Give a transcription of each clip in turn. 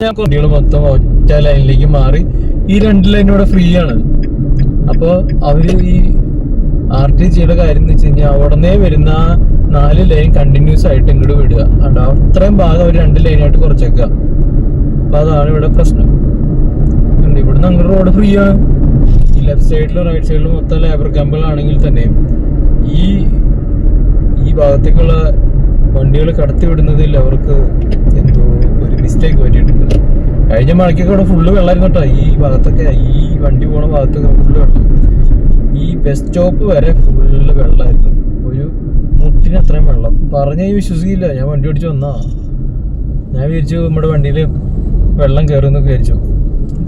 വണ്ടികൾ മൊത്തം ഒറ്റ ലൈനിലേക്ക് മാറി. ഈ 2 ലൈനൂടെ ഫ്രീ ആണ്. അപ്പോൾ അവര് ഈ RTGയുടെ കാര്യം എന്ന് വെച്ച് കഴിഞ്ഞാൽ ഉടനെ വരുന്ന 4 ലൈൻ കണ്ടിന്യൂസ് ആയിട്ട് ഇങ്ങോട്ട് വിടുക. അത്രയും ഭാഗം അവർ 2 ലൈനായിട്ട് കുറച്ചേക്കുക. അപ്പൊ അതാണ് ഇവിടെ പ്രശ്നം. ഇവിടുന്ന് അങ്ങോട്ട് റോഡ് ഫ്രീ ആണ്. ഈ ലെഫ്റ്റ് സൈഡിലും റൈറ്റ് സൈഡിലും മൊത്തം ലേബർ ക്യാമ്പുകളാണെങ്കിൽ തന്നെ ഈ ഭാഗത്തേക്കുള്ള വണ്ടികൾ കടത്തി വിടുന്നതിൽ അവർക്ക് എന്തോ ഒരു മിസ്റ്റേക്ക് പറ്റിയിട്ടുണ്ട്. കഴിഞ്ഞ മഴയ്ക്കൊക്കെ ഇവിടെ ഫുള്ള് വെള്ളമായിരുന്നു കേട്ടോ. ഈ ഭാഗത്തൊക്കെ ഈ വണ്ടി പോണ ഭാഗത്തൊക്കെ ഫുള്ള് വെള്ളം. ഈ ബസ് സ്റ്റോപ്പ് വരെ ഫുള്ള് വെള്ളമായിരുന്നു. ഒരു മുട്ടിന് അത്രയും വെള്ളം. പറഞ്ഞ വിശ്വസിക്കില്ല. ഞാൻ വണ്ടി ഓടിച്ച് വന്നാ ഞാൻ വിചാരിച്ചു നമ്മുടെ വണ്ടിയിൽ വെള്ളം കയറുമെന്നൊക്കെ വിചാരിച്ചു.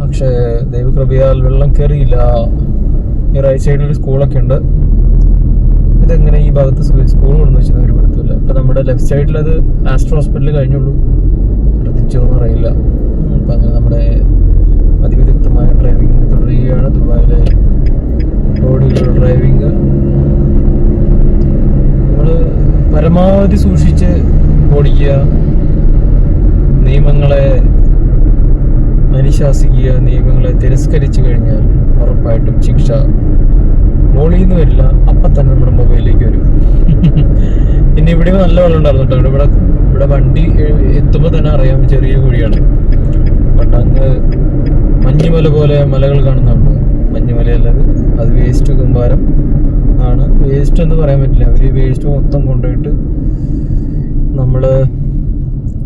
പക്ഷേ ദൈവകൃപയാൽ വെള്ളം കയറിയില്ല. ഈ റൈറ്റ് സൈഡിൽ ഒരു സ്കൂളൊക്കെ ഉണ്ട്. ഇതെങ്ങനെ ഈ ഭാഗത്ത് സ്കൂൾ കൊണ്ടു വെച്ചാൽ ഒരു പിടുത്തമില്ല. ഇപ്പം നമ്മുടെ ലെഫ്റ്റ് സൈഡിൽ അത് ആസ്ട്രോ ഹോസ്പിറ്റലിൽ കഴിഞ്ഞുള്ളൂ. ശ്രദ്ധിച്ചോന്നും അറിയില്ല. അപ്പം അങ്ങനെ നമ്മുടെ അതിവിദഗ്ധമായ ഡ്രൈവിംഗ് തുടരുകയാണ് ദുബായിലെ റോഡിലുള്ള ഡ്രൈവിംഗ്. നമ്മൾ പരമാവധി സൂക്ഷിച്ച് ഓടിക്കുക, നിയമങ്ങളെ അനുശാസിക്കുക. നിയമങ്ങളെ തിരസ്കരിച്ചു കഴിഞ്ഞാൽ ഉറപ്പായിട്ടും ശിക്ഷ മോളിൽ നിന്ന് വരില്ല, അപ്പം തന്നെ നമ്മുടെ മൊബൈലിലേക്ക് വരും. പിന്നെ ഇവിടെ നല്ല വെള്ളം ഉണ്ടായിരുന്നു കേട്ടോ. ഇവിടെ വണ്ടി എത്തുമ്പോൾ തന്നെ അറിയാം ചെറിയ കുഴിയാണ്. പണ്ട് അങ്ങ് മഞ്ഞുമല പോലെ മലകൾ കാണുന്നുണ്ട്. മഞ്ഞുമലയല്ലത്, അത് വേസ്റ്റ് കുമ്പാരം ആണ്. വേസ്റ്റ് എന്ന് പറയാൻ പറ്റില്ല. അവർ വേസ്റ്റ് മൊത്തം കൊണ്ടുപോയിട്ട് നമ്മൾ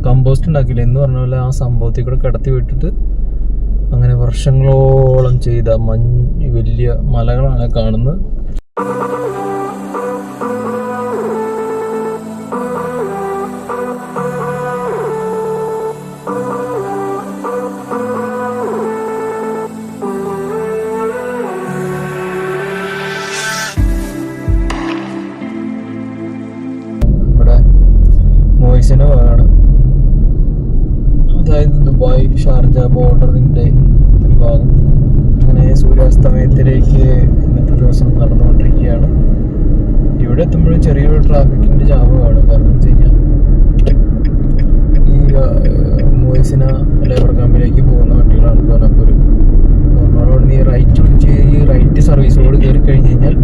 കമ്പോസ്റ്റ് ഉണ്ടാക്കില്ല എന്ന് പറഞ്ഞ പോലെ ആ സംഭവത്തിൽ കൂടെ കടത്തി വിട്ടിട്ട് അങ്ങനെ വർഷങ്ങളോളം ചെയ്ത വലിയ മലകളാണ് കാണുന്നത്. ഇവിടെ മോയ്സിന്റെ ഭാഗമാണ്. അതായത് ദുബായ് ഷാർജ ബോർഡറിന്റെ ഒരു ഭാഗം. അങ്ങനെ സൂര്യാസ്തമയത്തിലേക്ക് ഇന്നത്തെ ദിവസം നടന്നുകൊണ്ടിരിക്കുകയാണ്. ഇവിടെ എത്തുമ്പോഴും ചെറിയൊരു ട്രാഫിക്കിന്റെ ജാമ് കാണും. കാരണം വെച്ച് കഴിഞ്ഞാൽ ഈ മോയ്സിന ലേബർ ക്യാമ്പിലേക്ക് പോകുന്ന വണ്ടികളാണ് സോനാപൂർ. നമ്മളോട് ഈ റൈറ്റ് പിടിച്ച് ഈ റൈറ്റ് സർവീസ് റോഡ് കയറി കഴിഞ്ഞ് കഴിഞ്ഞാൽ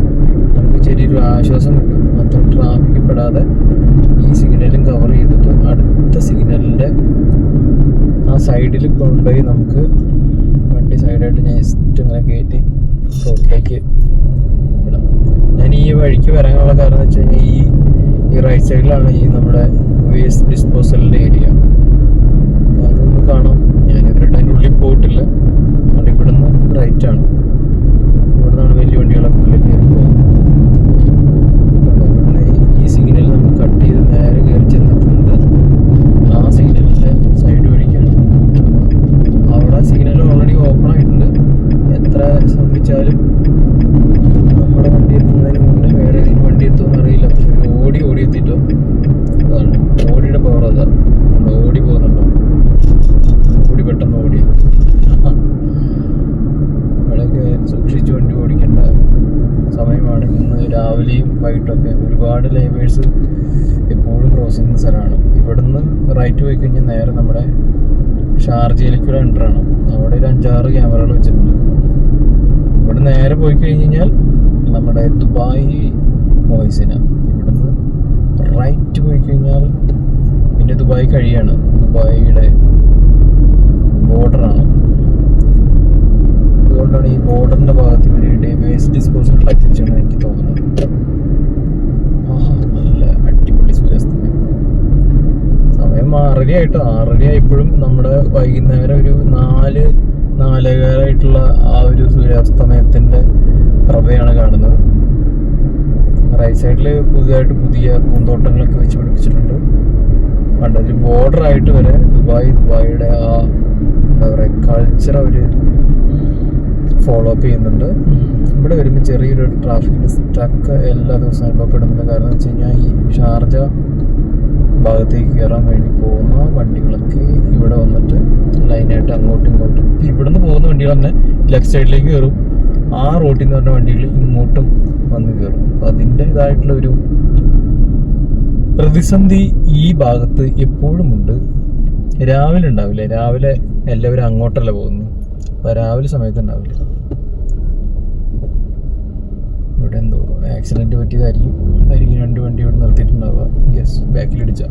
നമുക്ക് ചെറിയൊരു ആശ്വാസം കിട്ടും. അത്ര ട്രാഫിക്ക് പെടാതെ ഈ സിഗ്നലും കവർ ചെയ്തിട്ട് അടുത്ത സിഗ്നലിൻ്റെ ആ സൈഡിൽ കൊണ്ടുപോയി നമുക്ക് വണ്ടി സൈഡായിട്ട് ഞാൻ ജസ്റ്റ് ഇങ്ങനെ കയറ്റി റോഡിലേക്ക് ഇടാം. ഞാൻ ഈ വഴിക്ക് വരാനുള്ള കാരണം എന്ന് വെച്ച് കഴിഞ്ഞാൽ ഈ റൈറ്റ് സൈഡിലാണ് ഈ നമ്മുടെ വേസ്റ്റ് ഡിസ്പോസലിൻ്റെ ഏരിയ. അപ്പോൾ അതൊന്ന് കാണാം. ഞാനിതിലിട്ട് അതിൻ്റെ ഉള്ളിൽ പോയിട്ടില്ല. അതുകൊണ്ട് ഇവിടുന്ന് റൈറ്റാണ്. ഇവിടെ നിന്നാണ് വലിയ വണ്ടികളൊക്കെ ഉള്ളിൽ കയറി പോകുന്നത്. ഈ സിഗ്നൽ നമ്മൾ കട്ട് ചെയ്ത് നേരെ കയറി ചെന്നെത്തുന്നത് ആ സിഗ്നലിൻ്റെ സൈഡ് വഴിക്കാണ്. അവിടെ സിഗ്നൽ ഓൾറെഡി ഓപ്പൺ ആയിട്ടുണ്ട്. എത്ര ശ്രമിച്ചാലും നമ്മുടെ വണ്ടി എത്തുന്നതിന് മുന്നേ വേറെ ഏതെങ്കിലും വണ്ടി എത്തുമെന്ന് അറിയില്ല. പക്ഷെ ഓടി എത്തിയിട്ടോ. അതാണ് ഓടിയുടെ പവർ. അതാ ഓടി പോകുന്നുണ്ടോ, പെട്ടെന്ന് ഓടി. ഇവിടെയൊക്കെ സൂക്ഷിച്ച് വണ്ടി ഓടിക്കേണ്ട സമയമാണ്. ഇന്ന് രാവിലെയും വൈകിട്ടൊക്കെ ഒരുപാട് ലേബേഴ്സ് എപ്പോഴും ക്രോസ് ചെയ്യുന്ന സ്ഥലമാണ്. ഇവിടുന്ന് റൈറ്റ് പോയി കഴിഞ്ഞാൽ നേരെ നമ്മുടെ ഷാർജയിലേക്കുള്ള എൻ്ററാണ്. അവിടെ ഒരു 5-6 ക്യാമറകൾ വെച്ചിട്ടുണ്ട്. ഇവിടെ നേരെ പോയി കഴിഞ്ഞാൽ നമ്മുടെ ദുബായ് മോയ്സിന. ഇവിടുന്ന് റൈറ്റ് പോയി കഴിഞ്ഞാൽ പിന്നെ ദുബായ് കഴിയാണ്. ദുബായിയുടെ ബോർഡറാണ്. അതുകൊണ്ടാണ് ഈ ബോർഡറിൻ്റെ ഭാഗത്ത് ഇവരുടെ വേസ്റ്റ് ഡിസ്പോസൽ പറ്റിച്ചാണ് എനിക്ക് തോന്നുന്നത്. നല്ല അടിപൊളി സൂര്യാസ്തമയം. സമയം 6:30 ആയിട്ടോ. 6:30 ആയപ്പോഴും നമ്മുടെ വൈകുന്നേരം ഒരു 4-4:15 ആ ഒരു സൂര്യാസ്തമയത്തിൻ്റെ പ്രഭയാണ് കാണുന്നത്. റൈറ്റ് സൈഡിൽ പുതിയ പൂന്തോട്ടങ്ങളൊക്കെ വെച്ച് പിടിപ്പിച്ചിട്ടുണ്ട്. പണ്ടൊരു ബോർഡറായിട്ട് വരെ ദുബായിയുടെ ആ എന്താ പറയുക കൾച്ചർ അവർ ഫോളോ അപ്പ് ചെയ്യുന്നുണ്ട്. ഇവിടെ വരുമ്പോൾ ചെറിയൊരു ട്രാഫിക്കിന് സ്റ്റക്ക് എല്ലാ ദിവസവും അനുഭവപ്പെടുന്നുണ്ട്. കാരണം എന്ന് വെച്ച് കഴിഞ്ഞാൽ ഈ ഷാർജ ഭാഗത്തേക്ക് കയറാൻ വേണ്ടി പോകുന്ന വണ്ടികളൊക്കെ ഇവിടെ വന്നിട്ട് ലൈനായിട്ട് അങ്ങോട്ടും ഇങ്ങോട്ടും ഇവിടുന്ന് പോകുന്ന വണ്ടികൾ തന്നെ ലെഫ്റ്റ് സൈഡിലേക്ക് കയറും. ആ റോട്ടിൽ നിന്ന് പറഞ്ഞ വണ്ടികൾ ഇങ്ങോട്ടും വന്ന് കയറും. അപ്പം അതിൻ്റെതായിട്ടുള്ള ഒരു പ്രതിസന്ധി ഈ ഭാഗത്ത് എപ്പോഴും ഉണ്ട്. രാവിലെ ഉണ്ടാവില്ലേ, രാവിലെ എല്ലാവരും അങ്ങോട്ടല്ല പോകുന്നു, അപ്പൊ രാവിലെ സമയത്ത് ഉണ്ടാവില്ല. ഇവിടെ എന്തോ ആക്സിഡന്റ് പറ്റിയതായിരിക്കും, അതായിരിക്കും 2 വണ്ടി ഇവിടെ നിർത്തിയിട്ടുണ്ടാവുക. യെസ്, ബാക്കിലിടിച്ച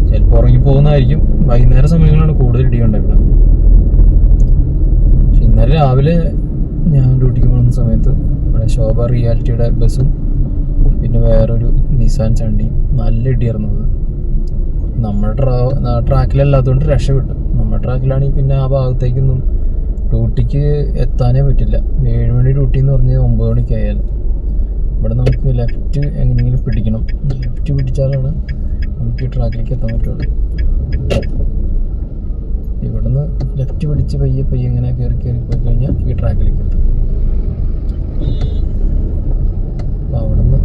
ചിലപ്പോൾ ഉറങ്ങി പോകുന്നതായിരിക്കും. വൈകുന്നേര സമയങ്ങളാണ് കൂടുതൽ ഇടി ഉണ്ടാക്കുന്നത്. പക്ഷെ ഇന്നലെ രാവിലെ ഞാൻ ഡ്യൂട്ടിക്ക് പോകുന്ന സമയത്ത് ഇവിടെ ശോഭ റിയാലിറ്റിയുടെ ബസ്സും പിന്നെ വേറൊരു നിസാൻ ചണ്ടിയും നല്ല ഇടിയായിരുന്നത്. നമ്മുടെ ട്രാക്കിലല്ലാത്തതുകൊണ്ട് രക്ഷപ്പെട്ടു. നമ്മുടെ ട്രാക്കിലാണെങ്കിൽ പിന്നെ ആ ഭാഗത്തേക്കൊന്നും ഡ്യൂട്ടിക്ക് എത്താനേ പറ്റില്ല. 7 മണി ഡ്യൂട്ടി എന്ന് പറഞ്ഞാൽ 9 മണിക്കായാലും ഇവിടെ നമുക്ക് ലെഫ്റ്റ് എങ്ങനെയെങ്കിലും പിടിക്കണം. ലെഫ്റ്റ് പിടിച്ചാലാണ് നമുക്ക് ഈ ട്രാക്കിലേക്ക് എത്താൻ പറ്റുള്ളൂ. ഇവിടുന്ന് ലെഫ്റ്റ് പിടിച്ച് പയ്യെ ഇങ്ങനെ കയറി പോയി കഴിഞ്ഞാൽ ഈ ട്രാക്കിലേക്ക് എത്തും. അപ്പോൾ അവിടുന്ന്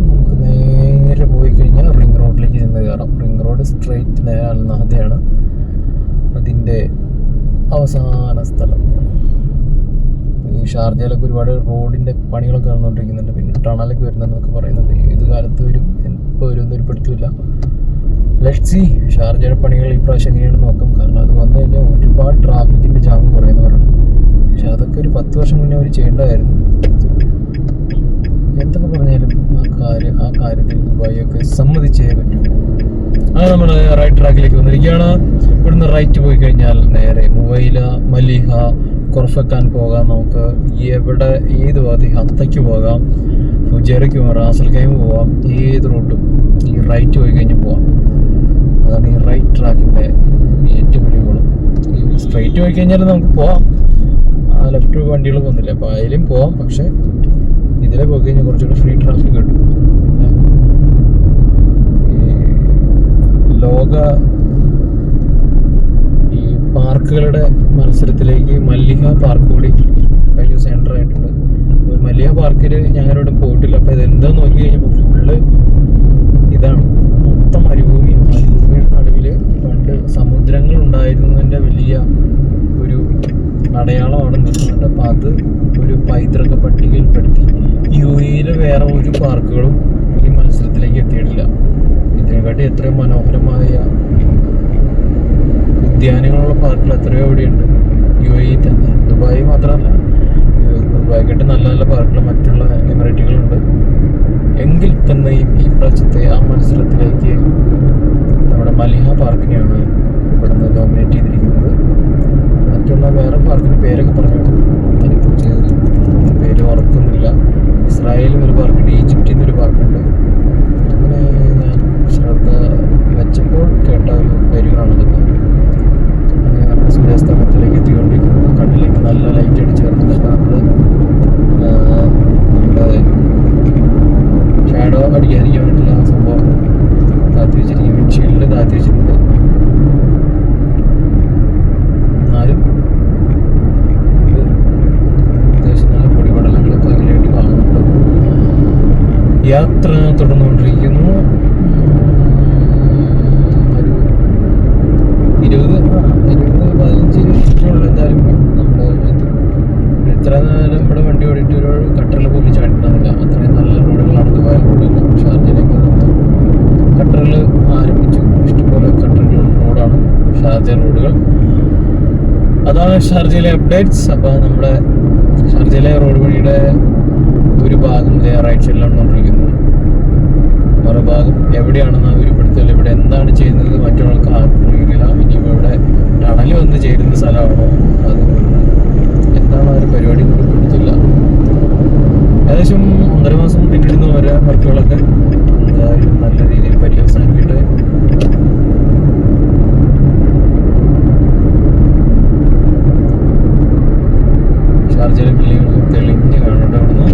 നമുക്ക് നേരെ പോയി കഴിഞ്ഞാൽ റിംഗ് റോഡിലേക്ക് ചെന്ന് കയറാം. റിംഗ് റോഡ് സ്ട്രെയിറ്റ് നേരെ അൽനാദയാണ് അതിൻ്റെ അവസാന സ്ഥലം. ഈ ഷാർജയിലൊക്കെ ഒരുപാട് റോഡിൻ്റെ പണികളൊക്കെ നടന്നുകൊണ്ടിരിക്കുന്നുണ്ട്. പിന്നെ ടണലൊക്കെ വരുന്നുണ്ടെന്നൊക്കെ പറയുന്നുണ്ട്. ഏത് കാലത്ത് വരും, എപ്പോൾ വരും എന്നൊരു പിടുത്തമില്ല. ലെറ്റ്സ് സീ ഷാർജയുടെ പണികൾ ഈ പ്രാവശ്യം എങ്ങനെയാണെന്ന് നോക്കാം. കാരണം അത് വന്നു കഴിഞ്ഞാൽ ഒരുപാട് ട്രാഫിക്കിൻ്റെ ജാം കുറയുന്നവരാണ്. പക്ഷെ അതൊക്കെ ഒരു 10 വർഷം മുന്നേ അവർ ചെയ്യേണ്ടതായിരുന്നു. എന്തൊക്കെ പറഞ്ഞാലും ആ കാര്യത്തിൽ ദുബായിയൊക്കെ സമ്മതിച്ചേ പറ്റൂ. അത് നമ്മൾ റൈറ്റ് ട്രാക്കിലേക്ക് വന്നിരിക്കുകയാണ്. ഇവിടുന്ന് റൈറ്റ് പോയി കഴിഞ്ഞാൽ നേരെ മുവൈല, മലിഹ, കൊർഫക്കാൻ പോകാം. നമുക്ക് എവിടെ ഏത് ഭാഗത്ത് ഹത്തയ്ക്ക് പോകാം, ഫുജേറയ്ക്ക് പോകാം, റാസൽ കൈമ് പോവാം. ഏത് റൂട്ടും ഈ റൈറ്റ് പോയി കഴിഞ്ഞാൽ പോവാം. അതാണ് ഈ റൈറ്റ് ട്രാക്കിൻ്റെ ഏറ്റവും വലിയ ഗുണം. ഈ സ്ട്രൈറ്റ് പോയി കഴിഞ്ഞാൽ നമുക്ക് പോവാം, ആ ലെഫ്റ്റ് വണ്ടികൾ പോകുന്നില്ല, അപ്പോൾ അതിലും പോവാം. പക്ഷെ ഇതിലെ പോയി കഴിഞ്ഞാൽ കുറച്ചുകൂടി ഫ്രീ ട്രാഫിക് കിട്ടും. പിന്നെ ലോക ഈ പാർക്കുകളുടെ മത്സരത്തിലേക്ക് മല്ലിക പാർക്ക് കൂടി വലിയ സെൻറ്റർ ആയിട്ടുണ്ട്. മല്ലിക പാർക്കിൽ ഞാനിവിടെ പോയിട്ടില്ല. അപ്പോൾ ഇതെന്താന്ന് നോക്കി കഴിഞ്ഞപ്പോൾ ഫുള്ള് ഇതാണ്, മൊത്തം മരുഭൂമി. മരുഭൂമിയുടെ നടുവിൽ പണ്ട് സമുദ്രങ്ങൾ ഉണ്ടായിരുന്നതിൻ്റെ വലിയ ഒരു അടയാളം അവിടെ നിൽക്കുന്നുണ്ട്. അപ്പോൾ അത് ഒരു പൈതൃക പട്ടികയിൽപ്പെടുത്തി UAE വേറെ ഒരു പാർക്കുകളും ഈ മത്സരത്തിലേക്ക് എത്തിയിട്ടില്ല. ഇതിനെക്കാട്ടി എത്രയോ മനോഹരമായ ഉദ്യാനങ്ങളുള്ള പാർക്കുകൾ എത്രയോ ഇവിടെയുണ്ട് UAE തന്നെ. ദുബായ് മാത്രമല്ല, ദുബായിക്കാട്ട് നല്ല നല്ല പാർക്കുകൾ മറ്റുള്ള എമിറേറ്റുകളുണ്ട്. എങ്കിൽ തന്നെയും ഈ പ്രാവശ്യത്തെ ആ മത്സരത്തിലേക്ക് നമ്മുടെ മലിഹ പാർക്കിനെയാണ് ഇവിടുന്ന് നോമിനേറ്റ് ചെയ്തിരിക്കുന്നത്. മറ്റുള്ള വേറെ പാർക്കിന് പേരൊക്കെ പറഞ്ഞു, അതിനെക്കുറിച്ച് പേര് ഓർക്കുന്നില്ല. ഇസ്രായേലിൽ ഒരു പാർക്കുണ്ട്, ഈജിപ്തിൽ നിന്നൊരു പാർക്കുണ്ട്. അങ്ങനെ ഞാൻ ശ്രദ്ധ വെച്ചപ്പോൾ കേട്ട ഒരു പേരുകളാണിതൊക്കെ. അങ്ങനെ നമ്മൾ സൂര്യാസ്തമനത്തിലേക്ക് എത്തിക്കൊണ്ടിരിക്കുന്നത്. കണ്ണിലേക്ക് നല്ല ലൈറ്റ് അടിച്ച് വരുന്നുണ്ട്. നമ്മുടെ ഷാഡോ അടിക്കാതിരിക്കാൻ വേണ്ടിയിട്ടുള്ള സംഭവം താത്തി വെച്ചിരിക്കും. വിൻഷീൽഡ് താത്തി വെച്ചിട്ടുണ്ട്. എന്നാലും അത്യാവശ്യം നല്ല പൊടിപടലങ്ങളൊക്കെ അതിനുവേണ്ടി വാങ്ങുന്നുണ്ട്. യാത്ര തുടർന്നുകൊണ്ടിരിക്കുന്നു. ഒരു 20-15 മിനിറ്റിനുള്ളിൽ എന്തായാലും നമ്മുടെ ഇത്ര നേരം ഇവിടെ വണ്ടി ഓടിയിട്ട് ഒരു കട്ടറിൽ പോലും ചാടിയിട്ടുണ്ടാവില്ല. അത്രയും നല്ല റോഡുകളാണ് ദുബായ് റോഡുകൾ. ഷാർജയിലേക്ക് കട്ടറിൽ ആരംഭിച്ചു. ഇഷ്ടംപോലെ കട്ടറുകളുള്ള റോഡാണ് ഷാർജ റോഡുകൾ. അതാണ് ഷാർജയിലെ അപ്ഡേറ്റ്സ്. അപ്പോൾ നമ്മുടെ ഷാർജയിലെ റോഡ് പണിയുടെ ഒരു ഭാഗം റൈറ്റ് സൈഡിലാണ് കൊണ്ടിരിക്കുന്നത്. മറുഭാഗം എവിടെയാണെന്ന് അവർ പിടുത്തില്ല. ഇവിടെ എന്താണ് ചെയ്യുന്നത് മറ്റൊരാൾക്ക് ആർക്കും അറിയില്ല. ഇനി ഇവിടെ ടണൽ വന്ന് ചേരുന്ന സ്ഥലമാണോ, അത് എന്താണ് ആ ഒരു പരിപാടി കൂടി പിടുത്തില്ല. ഏകദേശം 1.5 മാസം പിന്നിടുന്ന ഓരോ വർക്കുകളൊക്കെ എന്തായാലും നല്ല രീതിയിൽ പര്യവസാനിക്കട്ടെ. ഷാർജയിലെ ബില്ലുകൾ തെളിഞ്ഞ് കാണുന്നുണ്ട്. അവിടുന്ന്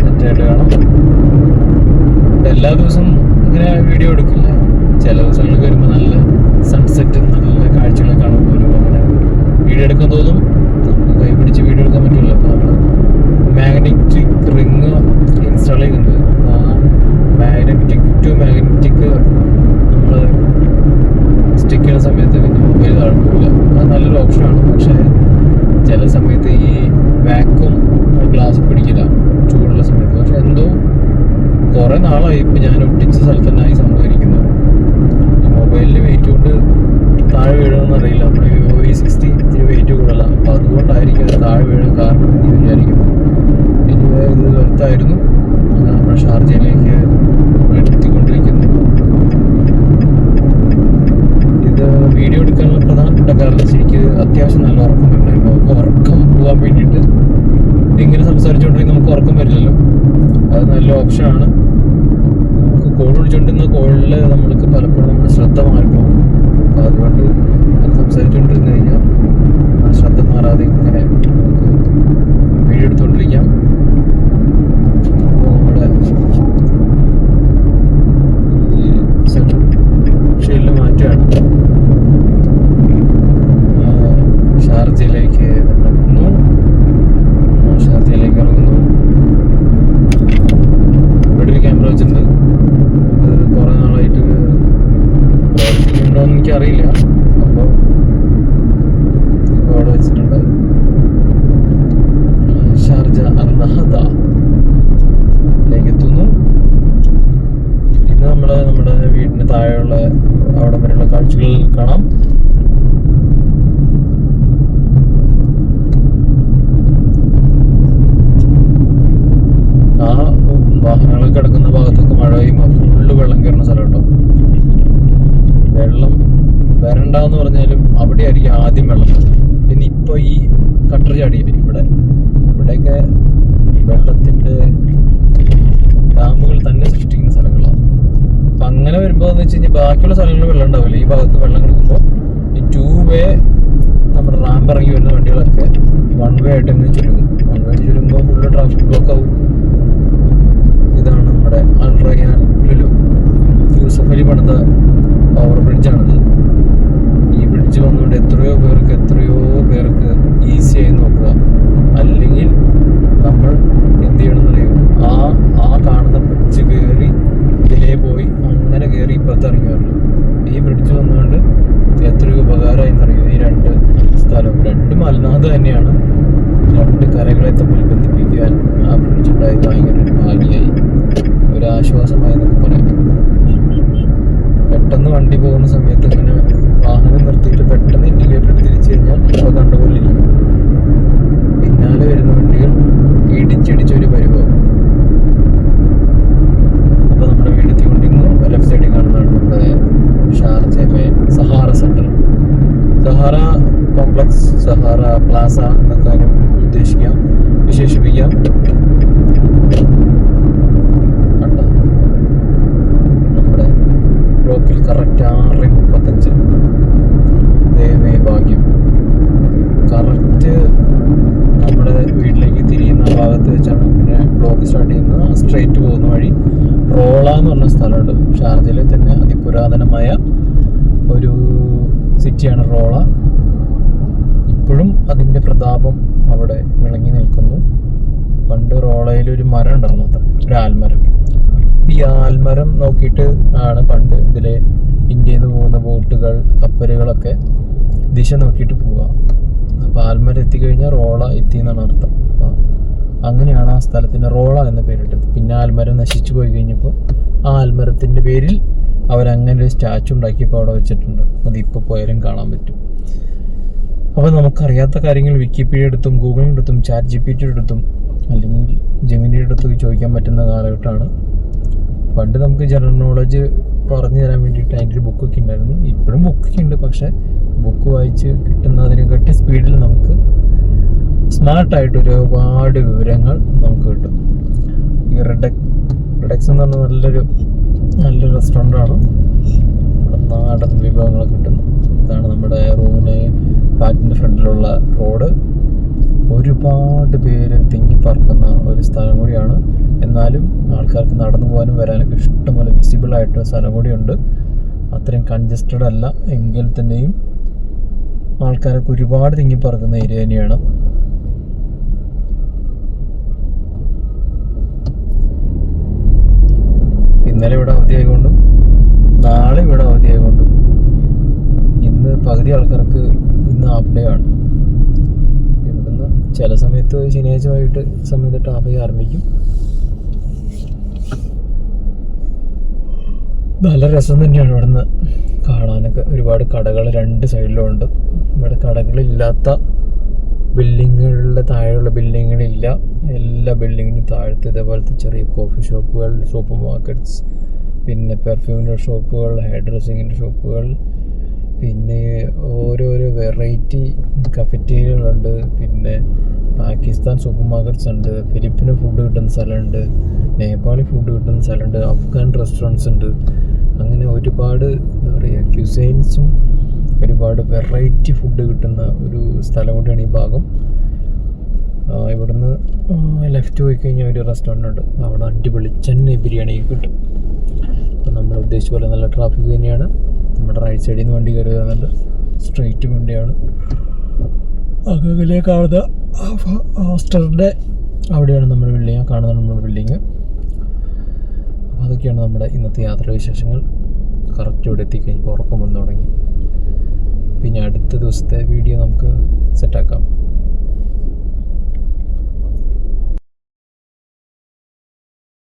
തെറ്റായിട്ട് കാണാം. എല്ലാ ദിവസവും ഇങ്ങനെ വീഡിയോ എടുക്കില്ല. ചില ദിവസങ്ങളിൽ വരുമ്പോൾ നല്ല സൺസെറ്റ്, നല്ല കാഴ്ചകളൊക്കെ കാണുമ്പോൾ ഒരു അങ്ങനെ വീഡിയോ എടുക്കാൻ തോന്നും. നമുക്ക് കൈ പിടിച്ച് വീഡിയോ എടുക്കാൻ പറ്റില്ല. അപ്പോൾ നമ്മൾ മാഗ്നറ്റിക് റിങ് ഇൻസ്റ്റാൾ ചെയ്യുന്നുണ്ട്. അപ്പോൾ ആ മാഗ്നറ്റിക് ടു മാഗ്നറ്റിക് നമ്മൾ സ്റ്റിക്ക് ചെയ്യുന്ന സമയത്ത് പിന്നെ മൊബൈൽ താഴ്ത്തില്ല. അത് നല്ലൊരു ഓപ്ഷനാണ്. പക്ഷേ ചില സമയത്ത് ഈ വാക്വം ഗ്ലാസ് പിടിക്കില്ല ചൂടുള്ള സമയത്ത്. പക്ഷെ എന്തോ കുറേ നാളായി ഇപ്പം ഞാൻ ഒട്ടിച്ച സ്ഥലത്ത് തന്നെ ഈ സംഭവിക്കുന്നത്. മൊബൈലിൽ വെയിറ്റ് കൊണ്ട് താഴെ വീഴുമെന്ന് അറിയില്ല. നമ്മുടെ Vivo V60 ഇത്തിരി വെയിറ്റ് കൂടുതലാണ്, അപ്പോൾ അതുകൊണ്ടായിരിക്കും അത് താഴെ വീഴാൻ കാരണം എന്ന് വിചാരിക്കുന്നു. എനിവേ ഇത് വലുതായിരുന്നു. നമ്മുടെ ഷാർജയിലേക്ക് എത്തിക്കൊണ്ടിരിക്കുന്നു. ഇത് വീഡിയോ എടുക്കാനുള്ള പ്രധാനപ്പെട്ട കാരണം ശരിക്ക് അത്യാവശ്യം നല്ല ഉറക്കം വരുന്നുണ്ടായിരുന്നു. നമുക്ക് ഉറക്കം പോകാൻ വേണ്ടിയിട്ട് ഇങ്ങനെ സംസാരിച്ചുകൊണ്ടിരിക്കും, നമുക്ക് ഉറക്കം വരില്ലല്ലോ. അത് നല്ല ഓപ്ഷനാണ്. നമുക്ക് കോൾ വിളിച്ചുകൊണ്ടിരുന്ന കോളിൽ നമ്മൾക്ക് പലപ്പോഴും നമ്മുടെ ശ്രദ്ധ മാറിപ്പോകും. അപ്പോൾ അതുകൊണ്ട് അത് സംസാരിച്ചുകൊണ്ടിരുന്നു കഴിഞ്ഞാൽ ആ ശ്രദ്ധ മാറാതെ ഇങ്ങനെ നമുക്ക് വീഡിയോ എടുത്തുകൊണ്ടിരിക്കാം. അപ്പോൾ നമ്മുടെ ഈ സെൻട്രൽ ഷെയിലിൽ മാറ്റുകയാണ്. ഷാർജയിലേക്ക് ഇറങ്ങുന്നു. ഷാർജയിലേക്ക് ഇറങ്ങുന്നു. ഇവിടെ ഒരു ക്യാമറ വെച്ചിട്ടുണ്ട്. അത് കുറേ നാളായിട്ട് പ്രവർത്തിക്കുന്നുണ്ടോയെന്ന് എനിക്കറിയില്ല. അപ്പോൾ ഇപ്പോൾ അവിടെ വെച്ചിട്ടുണ്ട്. ഷാർജ അൽ-നഹദയിലേക്ക് എത്തുന്നു. ഇന്ന് നമ്മൾ നമ്മുടെ വീടിന് താഴെയുള്ള അവിടെ വരെയുള്ള കാഴ്ചകൾ കാണാം. ആ വാഹനങ്ങൾ കിടക്കുന്ന ഭാഗത്തൊക്കെ മഴ പെയ്യുമ്പോൾ ഫുള്ള് വെള്ളം കയറുന്ന സ്ഥലം കേട്ടോ. വെള്ളം വരണ്ടെന്ന് പറഞ്ഞാലും അവിടെ ആയിരിക്കും ആദ്യം വെള്ളം. പിന്നെ ഇപ്പോൾ ഈ കട്ടർ ചാടിയില്ലേ ഇവിടെയൊക്കെ വെള്ളത്തിൻ്റെ ഡാമുകൾ തന്നെ സൃഷ്ടിക്കുന്ന സ്ഥലങ്ങളാണ്. അപ്പം അങ്ങനെ വരുമ്പോൾ എന്ന് വെച്ച് കഴിഞ്ഞാൽ ബാക്കിയുള്ള സ്ഥലങ്ങളിൽ വെള്ളം ഉണ്ടാവില്ല. ഈ ഭാഗത്ത് വെള്ളം കിടക്കുമ്പോൾ ഈ 2 വേ നമ്മുടെ റാമ്പ് ഇറങ്ങി വരുന്ന വണ്ടികളൊക്കെ 1 വേ ആയിട്ട് തന്നെ ചുരുങ്ങും. 1 വേ ചുരുങ്ങുമ്പോൾ ഫുള്ള് ട്രാഫിക് ബ്ലോക്ക് ആവും. ഇതാണ് നമ്മുടെ അൽ റയ്യാൻ ലുലു, യൂസഫ് അലി പണിത ഓവർ ബ്രിഡ്ജാണിത്. ഈ ബ്രിഡ്ജ് വന്നുകൊണ്ട് എത്രയോ പേർക്ക് ഈസിയായി നോക്കുക. അല്ലെങ്കിൽ നമ്മൾ എന്ത് ചെയ്യണമെന്നറിയോ, ആ കാണുന്ന ബ്രിഡ്ജ് കയറി ഇതിലേ പോയി അങ്ങനെ കയറി ഇപ്പുറത്ത് ഇറങ്ങി വരണം. ഈ ബ്രിഡ്ജ് വന്നുകൊണ്ട് എത്രയോ ഉപകാരമായി എന്നറിയോ. ഈ 2 സ്ഥലം 2 അൽനാദ് തന്നെയാണ്. 2 കരകളെ തമ്മിൽ ബന്ധിപ്പിക്കാൻ ആ ബ്രിഡ്ജ് ഉണ്ടായത് ഭയങ്കര ഒരു ഭാഗ്യമായി, ഒരു ആശ്വാസമായി നമുക്ക് പറയാം. പെട്ടെന്ന് വണ്ടി പോകുന്ന സമയത്ത് ഇങ്ങനെ വാഹനം നിർത്തിയിട്ട് പെട്ടെന്ന് ഇൻഡിക്കേറ്റർ തിരിച്ചു കഴിഞ്ഞാൽ ഇപ്പോൾ കണ്ടുപോലിരിക്കും. പിന്നാലെ വരുന്ന വണ്ടികൾ ഇടിച്ചിടിച്ചൊരു പരിഭവം. അപ്പോൾ നമ്മുടെ വീടെത്തിക്കൊണ്ടിരുന്നു. ലെഫ്റ്റ് സൈഡിൽ കാണുന്നതാണ് നമ്മുടെ ഷാർജയിലെ Sahara centre, Sahara complex, Sahara plaza എന്നൊക്കെ വിശേഷിപ്പിക്കാം. കണ്ട നമ്മുടെ ബ്ലോക്കിൽ കറക്റ്റ് 6:35. ദൈവമേ ഭാഗ്യം. കറക്റ്റ് നമ്മുടെ വീട്ടിലേക്ക് തിരിയുന്ന ഭാഗത്ത് വെച്ചാണ് പിന്നെ ബ്ലോക്ക് സ്റ്റാർട്ട് ചെയ്യുന്നത്. സ്ട്രെയിറ്റ് പോകുന്ന വഴി റോള എന്ന് പറഞ്ഞ സ്ഥലമുണ്ട്. ഷാർജയിലെ തന്നെ അതിപുരാതനമായ ഒരു സിറ്റിയാണ് റോള. ഇപ്പോഴും അതിൻ്റെ പ്രതാപം അവിടെ വിളങ്ങി നിൽക്കുന്നു. പണ്ട് റോളയിൽ ഒരു മരം ഉണ്ടായിരുന്നു, അത്ര ഒരു ആൽമരം. ഈ ആൽമരം നോക്കിയിട്ട് ആണ് പണ്ട് ഇതിലെ ഇന്ത്യയിൽ നിന്ന് പോകുന്ന ബോട്ടുകൾ കപ്പലുകളൊക്കെ ദിശ നോക്കിയിട്ട് പോവുക. അപ്പോൾ ആൽമരം എത്തിക്കഴിഞ്ഞാൽ റോള എത്തി എന്നാണ് അർത്ഥം. അപ്പോൾ അങ്ങനെയാണ് ആ സ്ഥലത്തിന് റോള എന്ന പേരിട്ടത്. പിന്നെ ആൽമരം നശിച്ചു പോയി കഴിഞ്ഞപ്പോൾ ആ ആൽമരത്തിൻ്റെ പേരിൽ അവരങ്ങനെ ഒരു സ്റ്റാച്ചു ഉണ്ടാക്കിയപ്പോൾ അവിടെ വെച്ചിട്ടുണ്ട്. അതിപ്പോൾ പോയാലും കാണാൻ പറ്റും. അപ്പോൾ നമുക്കറിയാത്ത കാര്യങ്ങൾ വിക്കിപീഡിയ എടുത്തും ഗൂഗിളിൻ്റെ അടുത്തും ചാറ്റ് GPT എടുത്തും അല്ലെങ്കിൽ ജെമിനിയുടെ അടുത്തൊക്കെ ചോദിക്കാൻ പറ്റുന്ന കാലഘട്ടമാണ്. പണ്ട് നമുക്ക് ജനറൽ നോളജ് പറഞ്ഞു തരാൻ വേണ്ടിയിട്ട് അതിൻ്റെ ഒരു ബുക്കൊക്കെ ഉണ്ടായിരുന്നു. ഇപ്പോഴും ബുക്കൊക്കെ ഉണ്ട്, പക്ഷേ ബുക്ക് വായിച്ച് കിട്ടുന്നതിനെക്കാട്ടി സ്പീഡിൽ നമുക്ക് സ്മാർട്ടായിട്ട് ഒരുപാട് വിവരങ്ങൾ നമുക്ക് കിട്ടും. ഈ റെഡെക്സ് എന്ന് പറഞ്ഞാൽ നല്ലൊരു റെസ്റ്റോറൻ്റാണ്. ഇവിടെ നാടൻ വിഭവങ്ങൾ കിട്ടുന്നു. ഇതാണ് നമ്മുടെ റൂമിന് ഫ്ലാറ്റിൻ്റെ ഫ്രണ്ടിലുള്ള റോഡ്. ഒരുപാട് പേര് തിങ്ങിപ്പാർക്കുന്ന ഒരു സ്ഥലം കൂടിയാണ്. എന്നാലും ആൾക്കാർക്ക് നടന്നു പോകാനും വരാനൊക്കെ ഇഷ്ടംപോലെ വിസിബിളായിട്ട് സ്ഥലം കൂടിയുണ്ട്. അത്രയും കൺജസ്റ്റഡ് അല്ല എങ്കിൽ തന്നെയും ആൾക്കാരൊക്കെ ഒരുപാട് തിങ്ങിപ്പാർക്കുന്ന ഏരിയ തന്നെയാണ്. ഇന്നലെ ഇവിടെ അവധിയായതുകൊണ്ടും നാളെ ഇവിടെ അവധിയായതുകൊണ്ടും ഇന്ന് പകുതി ആൾക്കാർക്ക് ഇന്ന് ഹാഫ് ഡേ ആണ്. ഇവിടുന്ന് ചില സമയത്ത് ശനിയാഴ്ച വൈകിട്ട് സമയത്ത് ഹാഫ് ഡേ ആരംഭിക്കും. നല്ല രസം തന്നെയാണ് ഇവിടുന്ന് കാണാനൊക്കെ ഒരുപാട് കടകൾ രണ്ട് സൈഡിലും ഉണ്ട്. ഇവിടെ കടകളില്ലാത്ത ബിൽഡിങ്ങുകളുടെ താഴെയുള്ള ബിൽഡിങ്ങുകളില്ല. എല്ലാ ബിൽഡിങ്ങിനും താഴത്ത് ഇതേപോലത്തെ ചെറിയ കോഫി ഷോപ്പുകൾ, സൂപ്പർ മാർക്കറ്റ്സ്, പിന്നെ പെർഫ്യൂമിൻ്റെ ഷോപ്പുകൾ, ഹെയർ ഡ്രസ്സിങ്ങിൻ്റെ ഷോപ്പുകൾ, പിന്നെ ഓരോരോ വെറൈറ്റി കഫറ്റീരിയകളുണ്ട്. പിന്നെ പാകിസ്ഥാൻ സൂപ്പർ മാർക്കറ്റ്സ് ഉണ്ട്, ഫിലിപ്പിന് ഫുഡ് കിട്ടുന്ന സ്ഥലമുണ്ട്, നേപ്പാളി ഫുഡ് കിട്ടുന്ന സ്ഥലമുണ്ട്, അഫ്ഗാൻ റെസ്റ്റോറൻറ്റ്സ് ഉണ്ട്. അങ്ങനെ ഒരുപാട് എന്താ പറയുക ക്യുസൈൻസും ഒരുപാട് വെറൈറ്റി ഫുഡ് കിട്ടുന്ന ഒരു സ്ഥലം കൂടിയാണ് ഈ ഭാഗം. ഇവിടുന്ന് ലെഫ്റ്റ് പോയി കഴിഞ്ഞാൽ ഒരു റെസ്റ്റോറൻ്റ് ഉണ്ട്, അവിടെ അടിപൊളി ചെന്നൈ ബിരിയാണി കിട്ടും. അപ്പം നമ്മൾ ഉദ്ദേശിച്ച പോലെ നല്ല ട്രാഫിക് തന്നെയാണ്. നമ്മുടെ റൈറ്റ് സൈഡിൽ നിന്ന് വണ്ടി കയറി വരുന്നുണ്ട്, സ്ട്രെയിറ്റ് വണ്ടിയാണ്. അകലെ കാണുന്ന ഹോസ്റ്റലിൻ്റെ അവിടെയാണ് നമ്മുടെ ബിൽഡിങ്, കാണുന്നത് നമ്മുടെ ബിൽഡിങ്. അപ്പോൾ അതൊക്കെയാണ് നമ്മുടെ ഇന്നത്തെ യാത്രാ വിശേഷങ്ങൾ. കറക്റ്റ് ഇവിടെ എത്തിക്കഴിഞ്ഞപ്പോൾ ഉറക്കം വന്നു തുടങ്ങി. പിന്നെ അടുത്ത ദിവസത്തെ വീഡിയോ നമുക്ക് സെറ്റാക്കാം.